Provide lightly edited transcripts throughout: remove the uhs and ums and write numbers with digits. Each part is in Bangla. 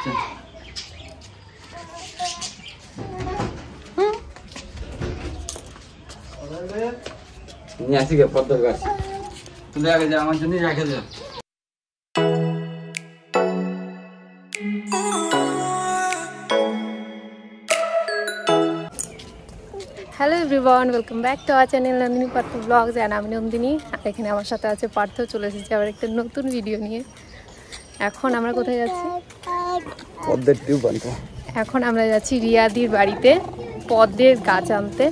আসছে। নিয়ে আসি গে পদ্ম গাছ তুলে আগে যা আমার জন্য রেখে দে। Hello everyone, welcome back to our channel Nandini Partha blogs and আমি নন্দিনী। এখানে আমার সাথে আছে পার্থ, চলে এসেছে আবার একটা নতুন ভিডিও নিয়ে। এখন আমরা কোথায় যাচ্ছি? পদ্মের টিউব আনতে। এখন আমরা যাচ্ছি রিয়াদির বাড়িতে পদ্মের গাছ আনতে,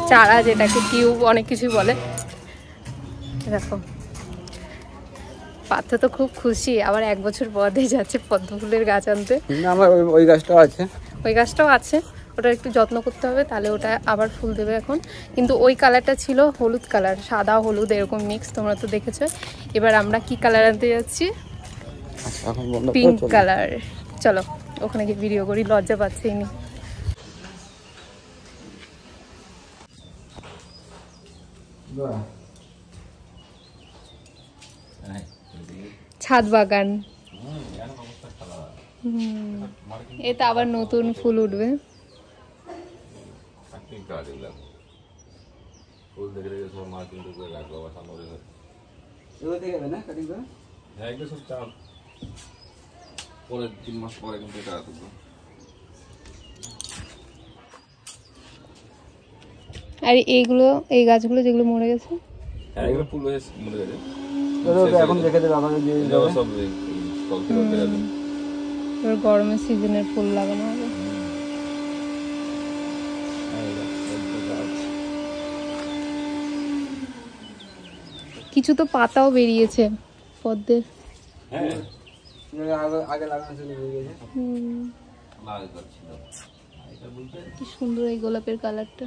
চারা যেটাকে টিউব অনেক কিছুই বলে। দেখো পার্থ তো খুব খুশি, আবার 1 বছর পরে যাচ্ছে পদ্ম ফুলের গাছ আনতে। আমার ওই গাছটাও আছে, ওই গাছটাও আছে, ওটা একটু যত্ন করতে হবে, তাহলে ওটা আবার ফুল দেবে এখন। কিন্তু ওই কালারটা ছিল হলুদ কালার, সাদা হলুদ এরকম মিক্স, তোমরা তো দেখেছো। এবার আমরা কি কালার আনতে যাচ্ছি? Pink colour. চলো ওখানে গিয়ে ভিডিও করি, লজ্জা পাচ্ছি নি। ছাদ বাগান, এতে আবার নতুন ফুল উঠবে। আর এইগুলো, এই গাছগুলো যেগুলো মরে গেছে, এখন রেখে দেবে আমাকে দিয়ে এবার গরমের সিজনের ফুল লাগানো হবে। কিছু তো পাতাও বেরিয়েছে পদ্মের। কি সুন্দর এই গোলাপের কালারটা।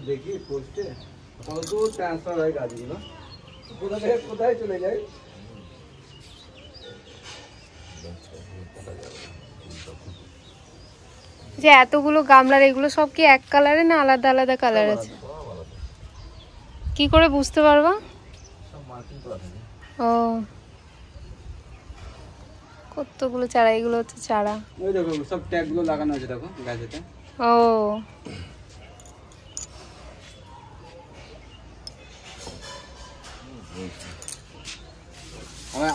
দেখি পোস্টে কত ট্রান্সফার হয় গাছগুলো, কোথায় চলে যায়। যে এতগুলো গামলার, এগুলো সব কি এক কালারে না আলাদা আলাদা কালার আছে? কি করে বুঝতে পারবা? ও কতগুলো চারা, এগুলো হচ্ছে চারা। ওই দেখো সব ট্যাগ গুলো লাগানো আছে, দেখো গাছেতে। ও আমার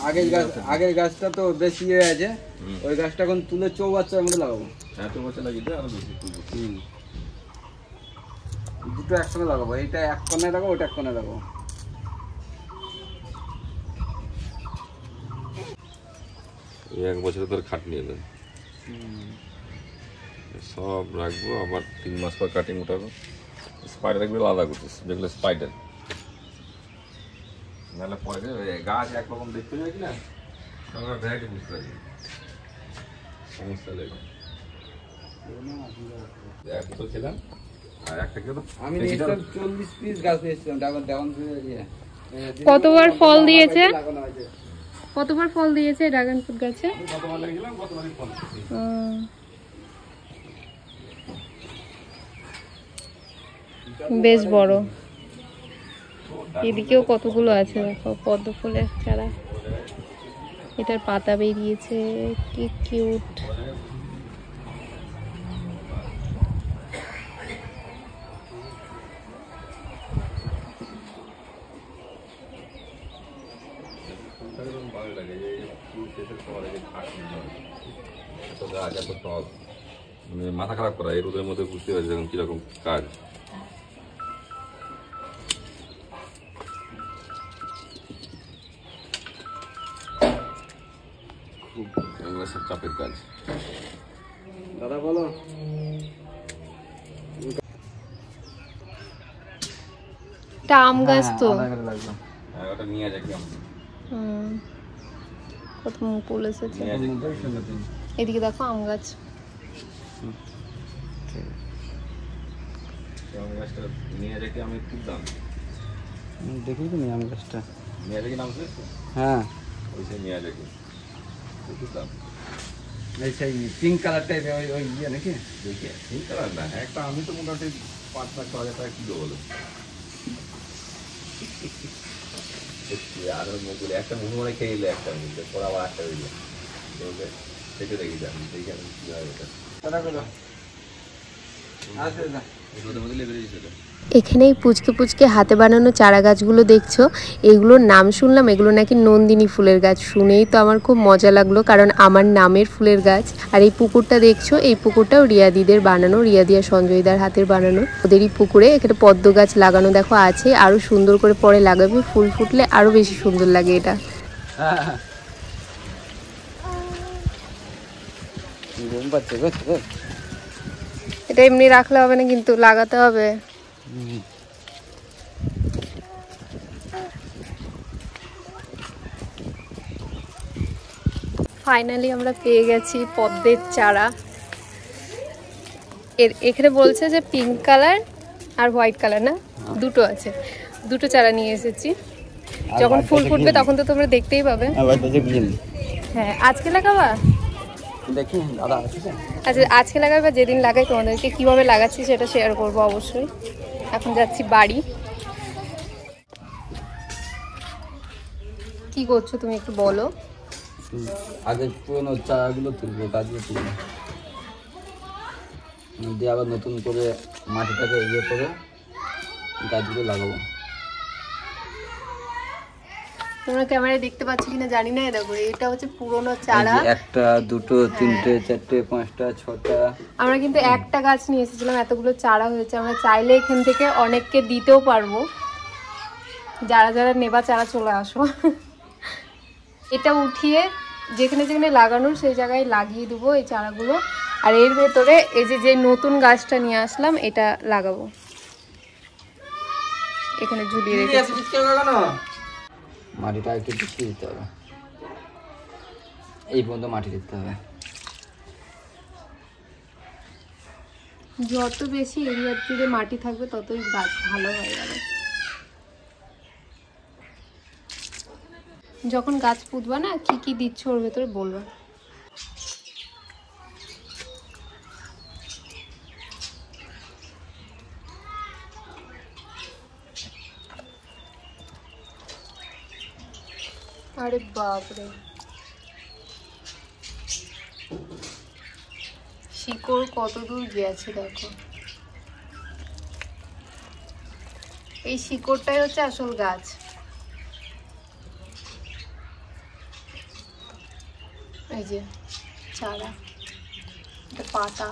আগের গাছটা তো বেশি ইয়ে আছে, ওই গাছটা এখন তুলে চৌবাচ্চার মধ্যে লাগাবো। হ্যাঁ, চৌবাচ্চা লাগিয়ে আরো বেশি তুলবো। দুটো একসঙ্গে লাগাবো, এইটা এক কোণায় লাগাবো, ওটা এক কোণায় লাগাবো। এক বছরে তোর খাটনি এলো, সব রাখবো, আবার 3 মাস পর কাটিং উঠাবো। স্পাইডার দেখবে আলাদা করতেছে, যেগুলো স্পাইডার, নাহলে পরে গাছ একরকম দেখতে যায় কিনা আমরা ভ্যারাইটি বুঝতে পারি, সমস্যা লেগে একটা তো খেলাম। আর একটা কি আমি 40 পিস গাছ নিয়েছিলাম, ড্রাগন কতবার ফল দিয়েছে? কতবার ফল দিয়েছে ড্রাগন ফ্রুট গাছে? কতবার লাগিয়েছিলাম, কতবারই ফল। বেশ বড়। এদিকেও কতগুলো আছে দেখো পদ্ম ফুলের চারা। এটার পাতা বেরিয়েছে, কি কিউট। মাথা খারাপ করা এই রোদের মধ্যে, বুঝতে পারছি এখন কিরকম কাজ। খুব সব চাপের কাজ। দাদা বলো, এটা আম গাছ তো, ওটা নিয়ে যাক। কত ফুল এসেছে। এদিকে দেখো আম গাছ। নিয়ে যাকে আমি খুব দাম দেখি তো আম গাছটা। নিয়ে যাকে নাম শুনেছ? হ্যাঁ, ওই সেই নিয়ে যাকে খুব দাম। এই সেই পিঙ্ক কালারটাই ওই ইয়ে নাকি? দেখি পিঙ্ক কালার না, একটা আমি তো মোটামুটি 5-6 হাজার টাকা কিলো বলো। আর মুখগুলো একটা মুখ মনে খেয়ে দিলে একটা মুখে পরে আবার একটা হয়ে যায় সেটা দেখি যান দেখি আমি কি হয় এটা এখানে এই পুচকে পুচকে হাতে বানানো চারা গাছগুলো দেখছো, এগুলোর নাম শুনলাম এগুলো নাকি নন্দিনী ফুলের গাছ। শুনেই তো আমার খুব মজা লাগলো, কারণ আমার নামের ফুলের গাছ। আর এই পুকুরটা দেখছো, এই পুকুরটাও রিয়াদিদের বানানো, রিয়াদি আর সঞ্জয়দার হাতের বানানো। ওদেরই পুকুরে এখানে পদ্ম গাছ লাগানো দেখো আছে, আরো সুন্দর করে পরে লাগাবে, ফুল ফুটলে আরো বেশি সুন্দর লাগে এটা। এটা এমনি রাখলে হবে না, কিন্তু লাগাতে হবে। ফাইনালি আমরা পেয়ে গেছি পদ্মের চারা। এখানে বলছে যে পিঙ্ক কালার আর হোয়াইট কালার, না দুটো আছে, দুটো চারা নিয়ে এসেছি। যখন ফুল ফুটবে তখন তো তোমরা দেখতেই পাবে। হ্যাঁ, আজকে লাগাবা? দেখি দাদা আচ্ছা, আজকে লাগাবে বা যেদিন লাগাই তোমাদেরকে কিভাবে লাগাচ্ছি সেটা শেয়ার করবো অবশ্যই। এখন যাচ্ছি বাড়ি। কি করছো তুমি একটু বলো। আগে পুরোনো চারাগুলো তুলবো, গাছগুলো তুলবো, দিয়ে আবার নতুন করে মাটিটাকে ইয়ে করে গাছগুলো লাগাবো। তোমরা ক্যামেরায় দেখতে পাচ্ছ কিনা জানি না, দেখো এটা হচ্ছে পুরোনো চারা। একটা, দুটো, তিনটে, চারটে, পাঁচটা, ছটা। আমরা কিন্তু একটা গাছ নিয়ে এসেছিলাম, এতগুলো চারা হয়েছে। আমরা চাইলে এখান থেকে অনেককে দিতেও পারবো, যারা যারা নেবা চারা চলে আসো। এটা উঠিয়ে যেখানে যেখানে লাগানোর সেই জায়গায় লাগিয়ে দেবো এই চারাগুলো। আর এর ভেতরে এই যে নতুন গাছটা নিয়ে আসলাম এটা লাগাবো, এখানে ঝুলিয়ে রেখেছি। মাটিটা একটু বেশি দিতে হবে, এই পর্যন্ত মাটি দিতে হবে। যত বেশি এরিয়ার জুড়ে মাটি থাকবে ততই গাছ ভালো হয়ে যাবে। যখন গাছ পুঁতবা না, কি কি দিচ্ছ ওর ভেতরে বলবা। আরে বাপরে, শিকড় কত দূর গেছে দেখো। এই শিকড়টাই হচ্ছে আসল গাছ। এই যে চারা, এটা পাতা।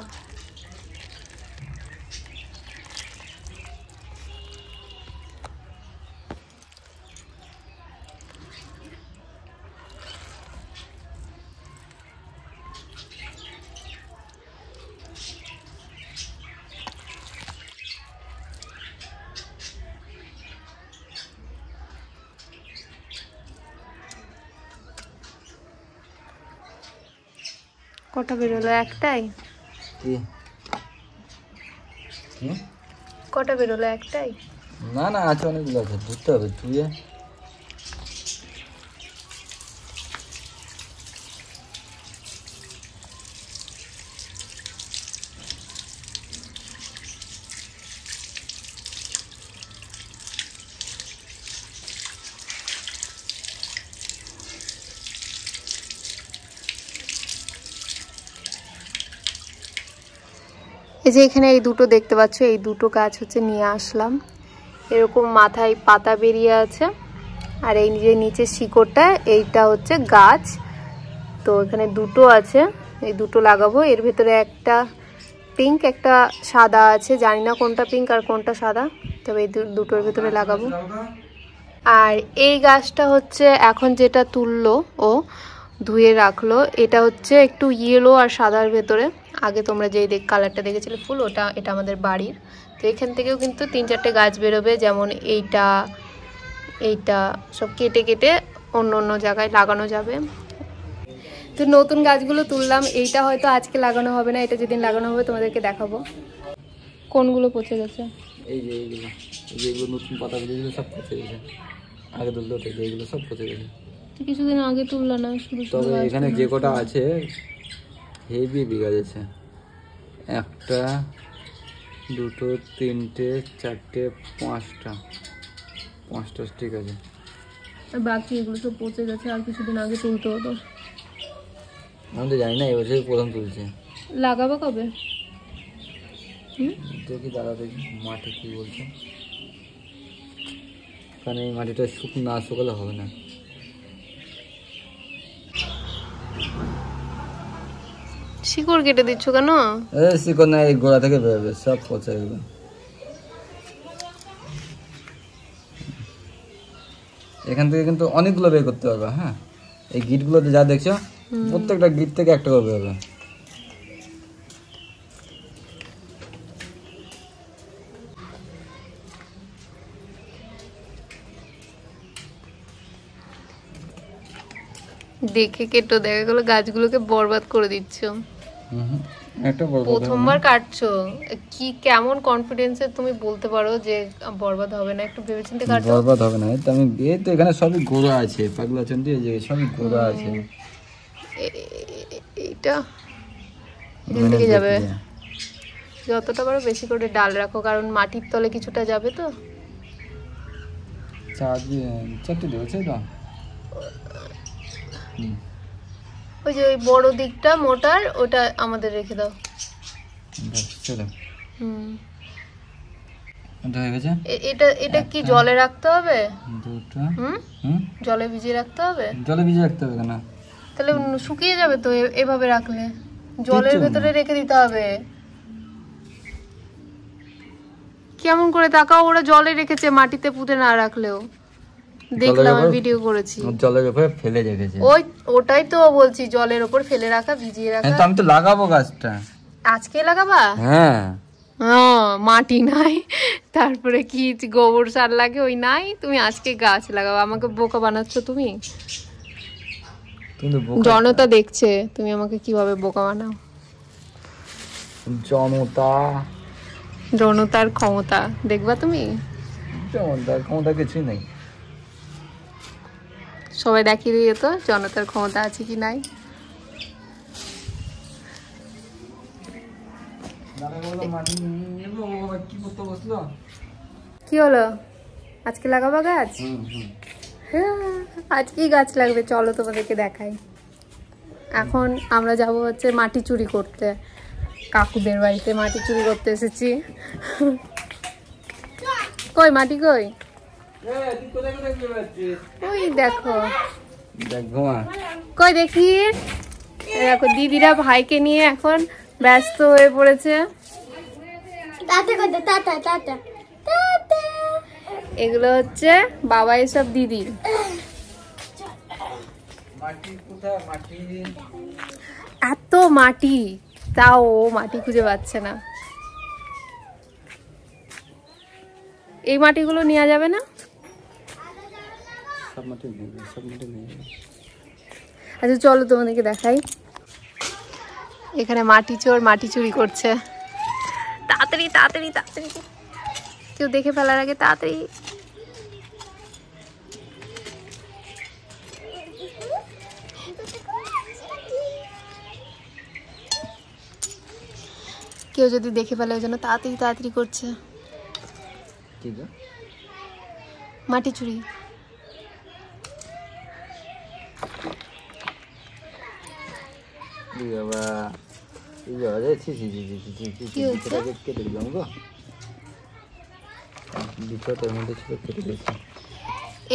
কটা বেরোলো? একটাই? কটা বেরোলো? একটাই? না না, আছে অনেকগুলো আছে, ধরতে হবে ধুয়ে। এই যে এখানে এই দুটো দেখতে পাচ্ছ, এই দুটো গাছ হচ্ছে নিয়ে আসলাম। এরকম মাথায় পাতা বেরিয়ে আছে, আর এই যে নিচে শিকড়টা এইটা হচ্ছে গাছ। তো এখানে দুটো আছে, এই দুটো লাগাবো। এর ভেতরে একটা পিঙ্ক একটা সাদা আছে, জানি না কোনটা পিঙ্ক আর কোনটা সাদা, তবে এই দুটোর ভেতরে লাগাবো। আর এই গাছটা হচ্ছে এখন যেটা তুললো ও ধুয়ে রাখলো, এটা হচ্ছে একটু ইয়েলো আর সাদার ভেতরে। আগে তোমরা যেই কালারটা দেখেছিলে ফুল, এটা আমাদের বাড়ির। তো এখান থেকেও কিন্তু 3-4টে গাছ বেরোবে, যেমন এইটা সব কেটে কেটে অন্য অন্য জায়গায় লাগানো যাবে। তো নতুন গাছগুলো তুললাম। এইটা হয়তো আজকে লাগানো হবে না, এটা যেদিন লাগানো হবে তোমাদেরকে দেখাবো। কোনগুলো পচে গেছে? এই যে এইগুলো নতুন পাতাগুলো সব পচে গেছে, আগে তুলতে হতো, এইগুলো সব পচে গেছে। কিছুদিন আগে তুললো না শুধু? তবে এখানে যে কটা আছে হেভি বিঘা আছে, একটা, দুটো, তিনটে, চারটে, পাঁচটা ঠিক আছে। আর বাকি এগুলো সব পচে গেছে, আর কিছুদিন আগে তুলতে হতো। আমি তো জানি না, এবছরই প্রথম তুলছে। লাগাবো কবে? দেখি দাদা, দেখি মাটি কি বলছে, কারণ এই মাটিটা না শুকালে হবে না। শিকড় কেটে দিচ্ছ কেন? শিকড় না, এই গোড়া থেকে বেরোবে, সব পচে গেবে। এখান থেকে কিন্তু অনেকগুলো বের করতে পারবে। হ্যাঁ, এই গিটগুলোতে যা দেখছো, প্রত্যেকটা গিট থেকে একটা করে বেরোবে। দেখে কেটো, দেখা গেলো গাছগুলোকে বরবাদ করে দিচ্ছ। একটা প্রথমবার কাটছো, কি কেমন কনফিডেন্সে তুমি বলতে পারো যে বরবাদ হবে না? একটু ভেবেচিন্তে কাটো। বরবাদ হবে না, তো আমি এই তো এখানে সবই গোড়া আছে, পাগলা চন্ডি, এই যে সবই গোড়া আছে। এইটা এখান থেকে যাবে, যতটা পারো বেশি করে ডাল রাখো, কারণ মাটির তলে কিছুটা যাবে তো। চারটে দেবছে তো। ওই যে ওই বড় দিকটা মোটার, ওটা আমাদের রেখে দাও। এটা এটা কি জলে রাখতে হবে? জলে ভিজিয়ে রাখতে হবে? জলে ভিজিয়ে রাখতে হবে কেন? তাহলে শুকিয়ে যাবে তো এভাবে রাখলে। জলের ভেতরে রেখে দিতে হবে। কেমন করে তাকাও, ওরা জলে রেখেছে, মাটিতে পুঁতে না রাখলেও। দেখলাম, ভিডিও করেছি। জলের উপরে ফেলে রেখেছে। ওটাই তো বলছি, জলের উপর ফেলে রাখা, ভিজিয়ে রাখা। আমি তো লাগাবো গাছটা। আজকে লাগাবা? হ্যাঁ। মাটি নাই, তারপরে কি গোবর সার লাগে, ওই নাই, তুমি আজকে গাছ লাগাবো? আমাকে বোকা বানাচ্ছ তুমি। জনতা দেখছে তুমি আমাকে কিভাবে বোকা বানাও। জনতার ক্ষমতা দেখবা তুমি? জনতার ক্ষমতা কিছুই নেই। সবাই দেখিয়ে দিয়ে তো জনতার ক্ষমতা আছে কি নাই। কি হলো, আজকে লাগাবা গাছ? আজকেই গাছ লাগবে, চলো তোমাদেরকে দেখাই। এখন আমরা যাব হচ্ছে মাটি চুরি করতে, কাকুদের বাড়িতে মাটি চুরি করতে এসেছি। কই মাটি কই? ওই দেখো, কই দেখি। দেখো দিদিরা ভাইকে নিয়ে এখন ব্যস্ত হয়ে পড়েছে। এগুলো হচ্ছে বাবা, এসব দিদি। এত মাটি, তাও ও মাটি খুঁজে পাচ্ছে না। এই মাটিগুলো নেওয়া যাবে না? আচ্ছা চলো তোমাদেরকে দেখাই। এখানে মাটি চোর মাটি চুরি করছে। তাড়াতাড়ি তাড়াতাড়ি তাড়াতাড়ি, কেউ দেখে ফেলার আগে তাড়াতাড়ি। কেউ যদি দেখে ফেলে, ওই জন্য তাড়াতাড়ি তাড়াতাড়ি করছে। মাটি চুরি।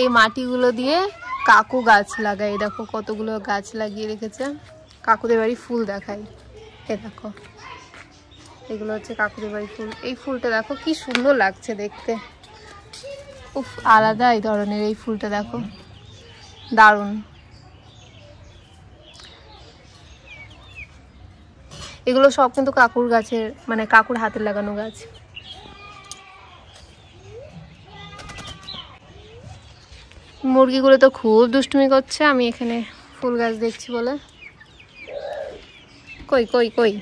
এই মাটিগুলো দিয়ে কাকু গাছ লাগায়। দেখো কতগুলো গাছ লাগিয়ে রেখেছে। কাকুদের বাড়ি ফুল দেখাই, এ দেখো, এগুলো হচ্ছে কাকুদের বাড়ি ফুল। এই ফুলটা দেখো কি সুন্দর লাগছে দেখতে। উফ, আলাদা এই ধরনের এই ফুলটা দেখো, দারুণ। এগুলো সব কিন্তু কাকুর গাছের, মানে কাকুর হাতে লাগানো গাছ। মুরগিগুলো তো খুব দুষ্টুমি করছে, আমি এখানে ফুল গাছ দেখছি বলে। কই কই কই,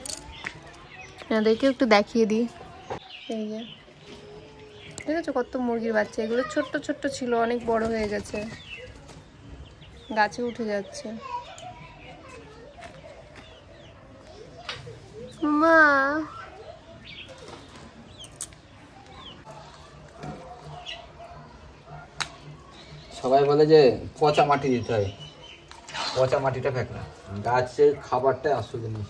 এনাদেরকে একটু দেখিয়ে দিই। এই যে ঠিক আছে, কত মুরগির বাচ্চা। এগুলো ছোট্ট ছোট্ট ছিল, অনেক বড় হয়ে গেছে, গাছে উঠে যাচ্ছে। মা সবাই বলে যে পচা মাটি দিতে হয়, পচা মাটিটা ফেক না, গাছের খাবারটাই আসল জিনিস।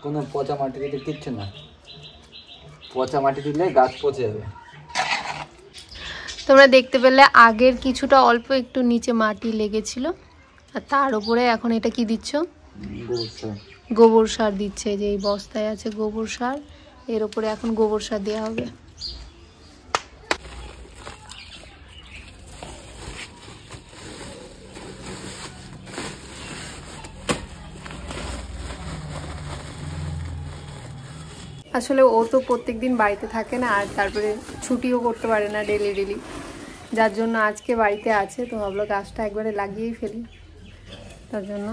কোনো পচা মাটি দিতে কিচ্ছু না, পচা মাটি দিলে গাছ পচে যাবে। তোমরা দেখতে পেলে আগের কিছুটা অল্প একটু নিচে মাটি লেগেছিল, আর তার উপরে এখন এটা কি দিচ্ছ? গোবর সার দিচ্ছে। যে এই বস্তায় আছে গোবর সার, এর উপরে এখন গোবর সার দেওয়া হবে। আসলে ও তো প্রত্যেকদিন বাড়িতে থাকে না, আর তারপরে ছুটিও করতে পারে না ডেলি, যার জন্য আজকে বাড়িতে আছে। তো ভাবলো গাছটা একবারে লাগিয়েই ফেলি, তার জন্য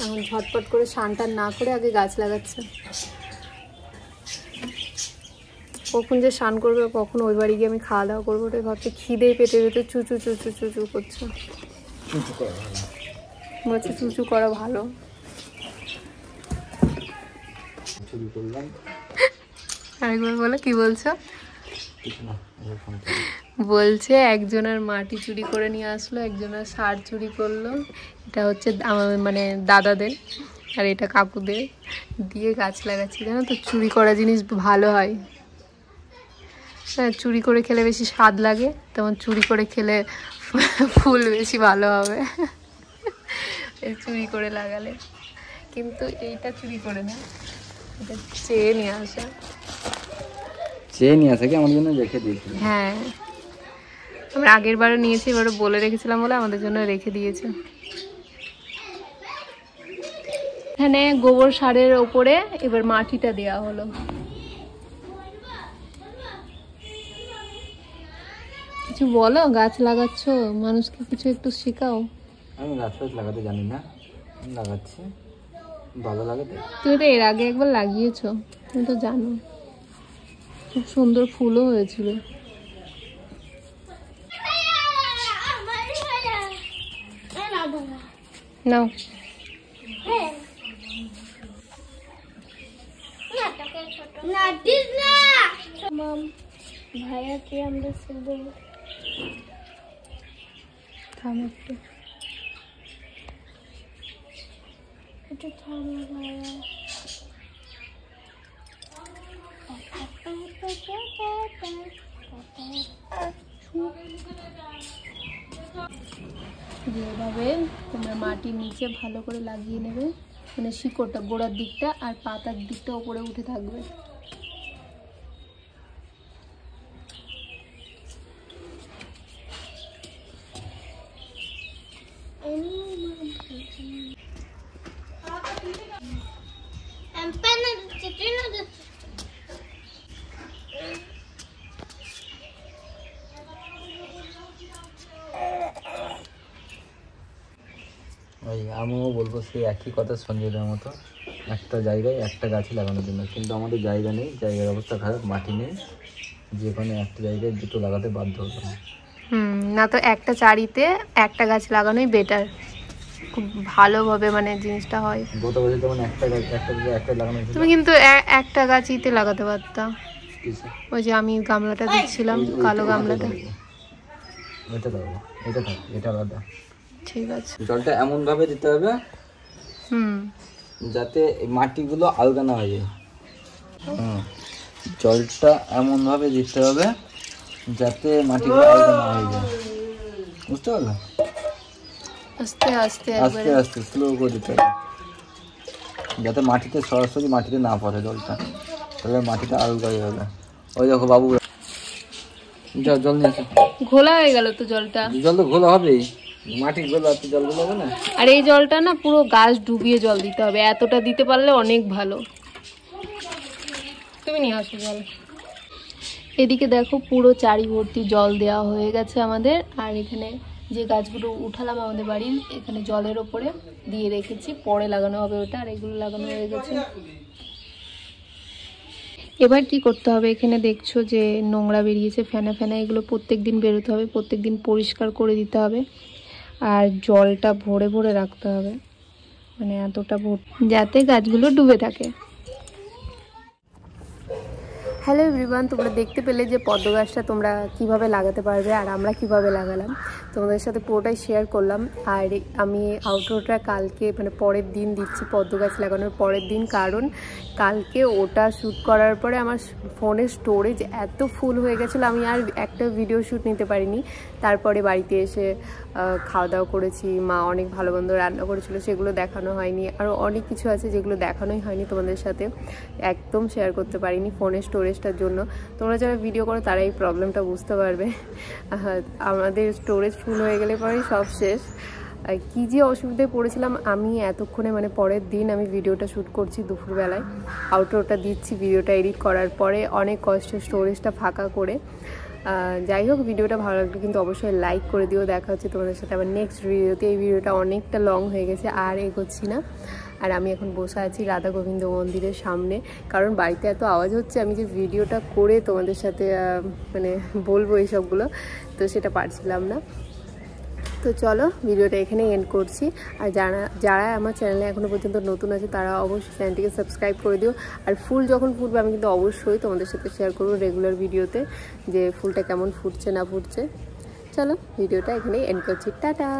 এখন ঝটপট করে স্নান টান না করে আগে গাছ লাগাচ্ছে। কখন যে স্নান করবে, কখন ওই বাড়ি গিয়ে আমি খাওয়া দাওয়া করবো, ওটাই ভাবছি। খিদে পেটে পেটে চুচু চুচু চুচু করছে, বলছে চুচু করা ভালো। আরেকবার বলো, কি বলছো? বলছে একজনের মাটি চুরি করে নিয়ে আসলো, একজনের সার চুরি করলো। এটা হচ্ছে আমার মানে দাদাদের, আর এটা কাকুদের, দিয়ে গাছ লাগাচ্ছি। জানো তো, চুরি করা জিনিস ভালো হয়। হ্যাঁ, চুরি করে খেলে বেশি স্বাদ লাগে, তেমন চুরি করে খেলে ফুল বেশি ভালো হবে চুরি করে লাগালে। কিন্তু এইটা চুরি করে না, এটা চেয়ে নিয়ে আসা। চেয়ে নিয়ে আসা কি আমার জন্য রেখে দিয়েছি? হ্যাঁ, আমরা আগের বারও নিয়েছি, এবারও বলে রেখেছিলাম বলে আমাদের জন্য রেখে দিয়েছে। এখানে গোবর সারের ওপরে এবার মাটিটা দেওয়া হলো। কিছু বলো, গাছ লাগাচ্ছ, মানুষকে কিছু একটু শেখাও। আমি গাছ লাগাতে জানি না, লাগাচ্ছি, ভালো লাগে। তুমি তো এর আগে একবার লাগিয়েছো, তুমি তো জানো, খুব সুন্দর ফুলও হয়েছিল। নাও, ভাইয়াকে আমরা শিখবো। থাম একটু, একটু থাম ভাইয়া। যেভাবে তোমরা মাটির নিচে ভালো করে লাগিয়ে নেবে, মানে শিকড়টা গোড়ার দিকটা আর পাতার দিকটা উপরে উঠে থাকবে। ওই আমিও বলবো সেই একই কথা সঞ্জয়দের মতো, একটা জায়গায় একটা গাছই লাগানোর জন্য, কিন্তু আমাদের জায়গা নেই, জায়গার অবস্থা খারাপ, মাটি নেই, যে কোনো একটা জায়গায় দুটো লাগাতে বাধ্য হতাম। না তো একটা চারিতে একটা গাছ লাগানোই বেটার, খুব ভালোভাবে মানে জিনিসটা হয়। গত বছর যেমন একটা লাগানো হয়েছিল, তুমি কিন্তু একটা গাছইতে লাগাতে পারতা। ওই যে আমি গামলাটা দিচ্ছিলাম, কালো গামলাটা, এটা লাগাবো, এটা থাক, এটা আলাদা। ঠিক আছে। জলটা এমন ভাবে দিতে হবে যাতে মাটিগুলো আলগা না হয়ে যায়। জলটা এমন ভাবে দিতে হবে যাতে মাটিগুলো আলগা না হয়ে যায়, বুঝতে পারলে? আস্তে আস্তে আস্তে আস্তে স্লো করে দিতে হবে, যাতে মাটিতে সরাসরি মাটিতে না পড়ে জলটা, তাহলে মাটিটা আলগা হয়ে যাবে। ওই দেখো বাবু, জল নিয়ে আসো। ঘোলা হয়ে গেল তো জলটা। জল তো ঘোলা হবেই, মাটি ঘোলা, তো জল ঘোলা হবে না। আর এই জলটা না পুরো গাছ ডুবিয়ে জল দিতে হবে, এতটা দিতে পারলে অনেক ভালো। তুমি নিয়ে আসো জল। এদিকে দেখো পুরো চারিভর্তি জল দেওয়া হয়ে গেছে আমাদের, আর এখানে যে গাছগুলো উঠালাম আমাদের বাড়ির, এখানে জলের ওপরে দিয়ে রেখেছি, পরে লাগানো হবে ওটা, আর এগুলো লাগানো হয়ে গেছে। এবার কি করতে হবে, এখানে দেখছো যে নোংরা বেরিয়েছে, ফেনা ফেনা, এগুলো প্রত্যেকদিন বেরোতে হবে, প্রত্যেকদিন পরিষ্কার করে দিতে হবে, আর জলটা ভরে ভরে রাখতে হবে, মানে এতটা যাতে গাছগুলো ডুবে থাকে। হ্যালো এভরিওয়ান, তোমরা দেখতে পেলে যে পদ্ম গাছটা তোমরা কিভাবে লাগাতে পারবে আর আমরা কিভাবে লাগালাম, তোমাদের সাথে পুরোটাই শেয়ার করলাম। আর আমি আউটরোটা কালকে মানে পরের দিন দিচ্ছি, পদ্ম গাছ লাগানোর পরের দিন, কারণ কালকে ওটা শ্যুট করার পরে আমার ফোনের স্টোরেজ এত ফুল হয়ে গেছিলো আমি আর একটা ভিডিও শ্যুট নিতে পারিনি। তারপরে বাড়িতে এসে খাওয়া দাওয়া করেছি, মা অনেক ভালো মন্দ রান্না করেছিল, সেগুলো দেখানো হয়নি। আরও অনেক কিছু আছে যেগুলো দেখানোই হয়নি তোমাদের সাথে, একদম শেয়ার করতে পারিনি ফোনের স্টোরেজটার জন্য। তোমরা যারা ভিডিও করো তারা এই প্রবলেমটা বুঝতে পারবে। আমাদের স্টোরেজ ফুল হয়ে গেলে পরে সব শেষ। কী যে অসুবিধায় পড়েছিলাম আমি এতক্ষণে, মানে পরের দিন আমি ভিডিওটা শ্যুট করছি দুপুরবেলায়, আউটরোটা দিচ্ছি, ভিডিওটা এডিট করার পরে অনেক কষ্টে স্টোরেজটা ফাঁকা করে। যাই হোক, ভিডিওটা ভালো লাগলে কিন্তু অবশ্যই লাইক করে দিও। দেখা হচ্ছে তোমাদের সাথে আবার নেক্সট ভিডিওতে। এই ভিডিওটা অনেকটা লং হয়ে গেছে, আর এগোচ্ছি না। আর আমি এখন বসে আছি রাধা গোবিন্দ মন্দিরের সামনে, কারণ বাড়িতে এত আওয়াজ হচ্ছে, আমি যে ভিডিওটা করে তোমাদের সাথে মানে বলবো এইসবগুলো, তো সেটা পারছিলাম না। তো চলো ভিডিওটা এখানে এন্ড করছি। আর যারা আমার চ্যানেলে এখনও পর্যন্ত নতুন আছে তারা অবশ্যই চ্যানেলটিকে সাবস্ক্রাইব করে দিও। আর ফুল যখন ফুটবে আমি কিন্তু অবশ্যই তোমাদের সাথে শেয়ার করবো রেগুলার ভিডিওতে যে ফুলটা কেমন ফুটছে না ফুটছে। চলো ভিডিওটা এখানেই এন্ড করছি, টাটা।